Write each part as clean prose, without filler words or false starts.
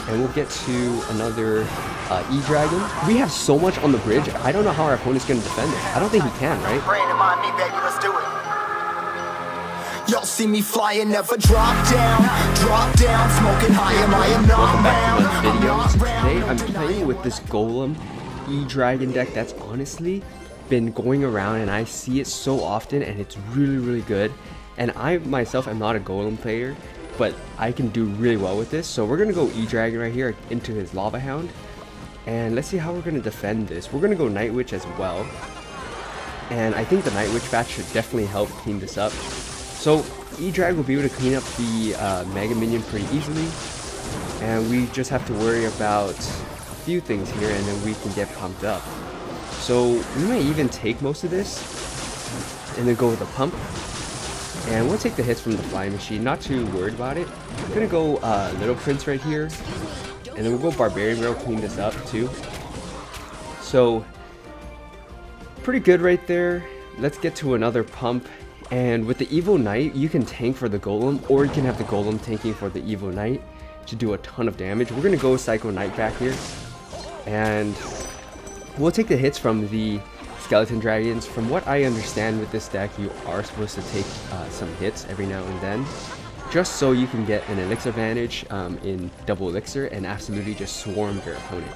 and we'll get to another E-Dragon. We have so much on the bridge. I don't know how our opponent's going to defend it. I don't think he can, right? Me, baby, let's do it. Y'all see me flying, never drop down, smoking high, I am not Welcome back bound. to another video. So today I'm playing with this Golem E-Dragon deck that's honestly been going around, and I see it so often, and it's really good. And I myself am not a Golem player, but I can do really well with this. So we're gonna go E-Dragon right here into his Lava Hound, and let's see how we're gonna defend this. We're gonna go Night Witch as well, and I think the Night Witch batch should definitely help clean this up. So E-Drag will be able to clean up the Mega Minion pretty easily, and we just have to worry about a few things here, and then we can get pumped up. So we might even take most of this, and then go with a pump, and we'll take the hits from the Flying Machine. Not too worried about it. I'm gonna go Little Prince right here, and then we'll go Barbarian Barrel, clean this up too. So pretty good right there. Let's get to another pump. And with the Evil Knight, you can tank for the Golem, or you can have the Golem tanking for the Evil Knight to do a ton of damage. We're gonna go Psycho Knight back here, and we'll take the hits from the Skeleton Dragons. From what I understand with this deck, you are supposed to take some hits every now and then, just so you can get an Elixir advantage in double Elixir and absolutely just swarm your opponent.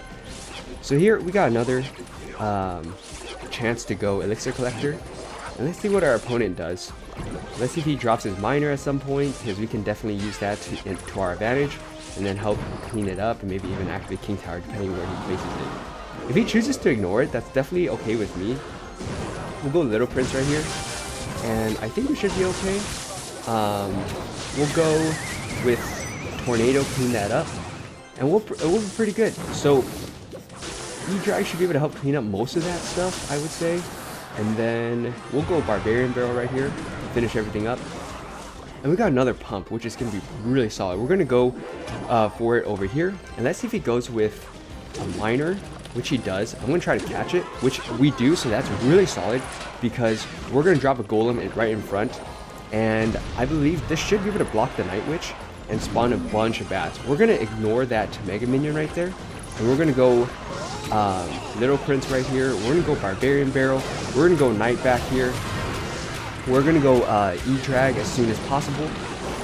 So here we got another chance to go Elixir Collector. And let's see what our opponent does. Let's see if he drops his Miner at some point, because we can definitely use that to our advantage, and then help clean it up, and maybe even activate King Tower depending where he places it. If he chooses to ignore it, that's definitely okay with me. We'll go Little Prince right here, and I think we should be okay. We'll go with Tornado, clean that up, and we'll be pretty good. So E-Drag should be able to help clean up most of that stuff, I would say. And then we'll go Barbarian Barrel right here, finish everything up. And we got another pump, which is going to be really solid. We're going to go for it over here. And let's see if he goes with a Miner, which he does. I'm going to try to catch it, which we do. So that's really solid, because we're going to drop a Golem right in front. And I believe this should be able to block the Night Witch and spawn a bunch of bats. We're going to ignore that Mega Minion right there. And we're going to go Little Prince right here. We're gonna go Barbarian Barrel. We're gonna go Knight back here. We're gonna go E-Drag as soon as possible.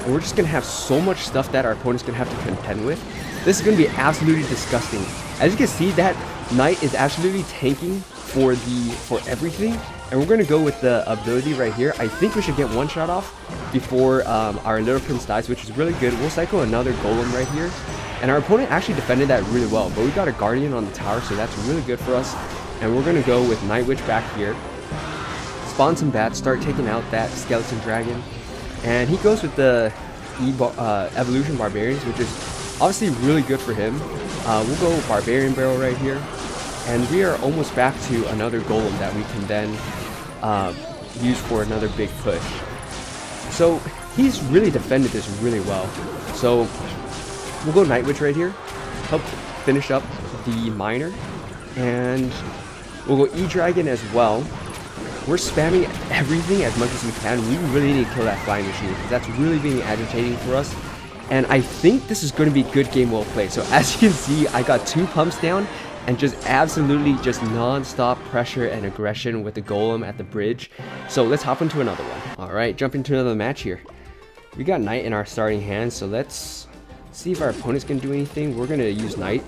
And we're just gonna have so much stuff that our opponent's gonna have to contend with. This is gonna be absolutely disgusting. As you can see, that Knight is absolutely tanking for everything. And we're gonna go with the ability right here. I think we should get one shot off before our Little Prince dies, which is really good. We'll cycle another Golem right here. And our opponent actually defended that really well, but we got a Guardian on the tower, so that's really good for us. And we're going to go with Night Witch back here, spawn some bats, start taking out that Skeleton Dragon. And he goes with the Evolution Barbarians, which is obviously really good for him. We'll go Barbarian Barrel right here. And we are almost back to another Golem that we can then use for another big push. So he's really defended this really well. So we'll go Night Witch right here, help finish up the Miner, and we'll go E-Dragon as well. We're spamming everything as much as we can. We really need to kill that Flying Machine, because that's really being agitating for us. And I think this is going to be good game, well played. So as you can see, I got 2 pumps down, and just absolutely just non-stop pressure and aggression with the Golem at the bridge. So let's hop into another one. Alright, jump into another match here. We got Knight in our starting hand, so let's see if our opponents can do anything. We're gonna use Knight.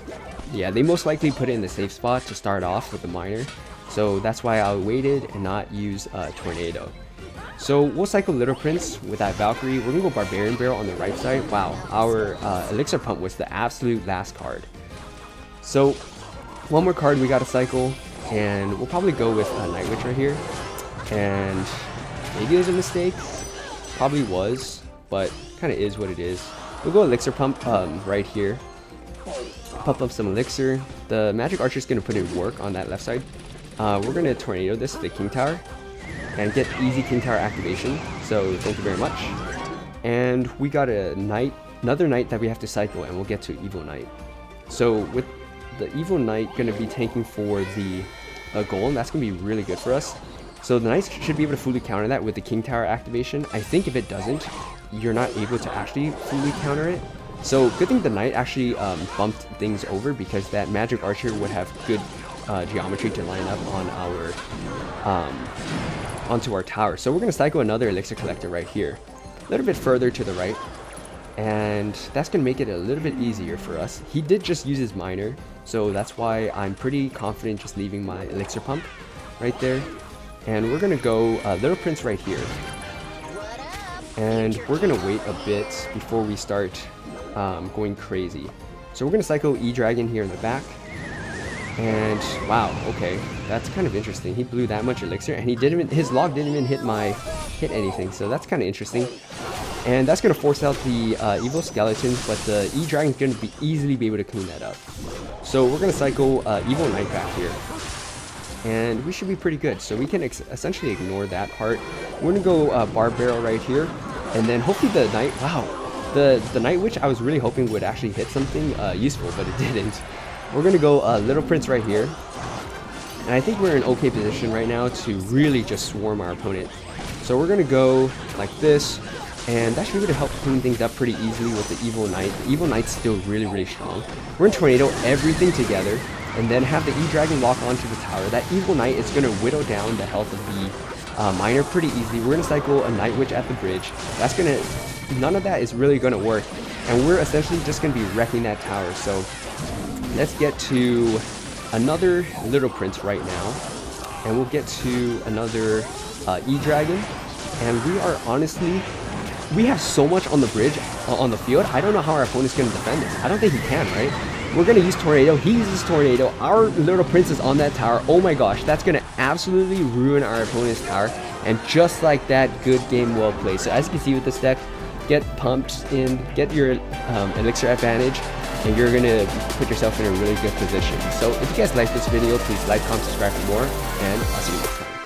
Yeah, they most likely put it in the safe spot to start off with the Miner, so that's why I waited and not use Tornado. So we'll cycle Little Prince with that Valkyrie. We're gonna go Barbarian Barrel on the right side. Wow, our Elixir Pump was the absolute last card. So one more card we gotta cycle, and we'll probably go with Night Witch right here. And maybe it was a mistake, probably was, but kind of is what it is. We'll go Elixir Pump right here. Pump up some Elixir. The Magic Archer is going to put in work on that left side. We're going to Tornado this to the King Tower and get easy King Tower activation. So thank you very much. And we got another Knight that we have to cycle, and we'll get to Evil Knight. So with the Evil Knight going to be tanking for the Golem, that's going to be really good for us. So the Knights should be able to fully counter that with the King Tower activation. I think if it doesn't, you're not able to actually fully counter it. So good thing the knight actually bumped things over, because that magic archer would have good geometry to line up on our onto our tower. So we're gonna cycle another elixir collector right here, a little bit further to the right, and that's gonna make it a little bit easier for us. He did just use his miner, so that's why I'm pretty confident just leaving my elixir pump right there. And we're gonna go Little Prince right here, and we're gonna wait a bit before we start going crazy. So we're gonna cycle E-Dragon here in the back. And wow, okay, that's kind of interesting. He blew that much elixir, and his log didn't even hit anything, so that's kind of interesting. And that's gonna force out the evil skeletons, but the E-Dragon's gonna easily be able to clean that up. So we're gonna cycle evil knight back here, and we should be pretty good. So we can essentially ignore that part. We're gonna go Barb Barrel right here, and then hopefully the knight. Wow, the Night Witch I was really hoping would actually hit something useful, but it didn't. We're gonna go Little Prince right here, and I think we're in okay position right now to really just swarm our opponent. So we're gonna go like this, and that should be able to help clean things up pretty easily with the Evil Knight. The Evil Knight's still really strong. We're gonna tornado everything together, and then have the E-Dragon lock onto the tower. That Evil Knight is gonna whittle down the health of the miner pretty easily. We're gonna cycle a Night Witch at the bridge. That's gonna, none of that is really gonna work, and we're essentially just gonna be wrecking that tower. So let's get to another Little Prince right now, and we'll get to another E-Dragon, and we are honestly, we have so much on the bridge, on the field. I don't know how our opponent's going to defend this. I don't think he can, right? We're going to use Tornado. He uses Tornado. Our Little Prince is on that tower. Oh my gosh, that's going to absolutely ruin our opponent's tower. And just like that, good game, well played. So as you can see with this deck, get pumped in, get your elixir advantage, and you're going to put yourself in a really good position. So if you guys like this video, please like, comment, subscribe for more, and I'll see you next time.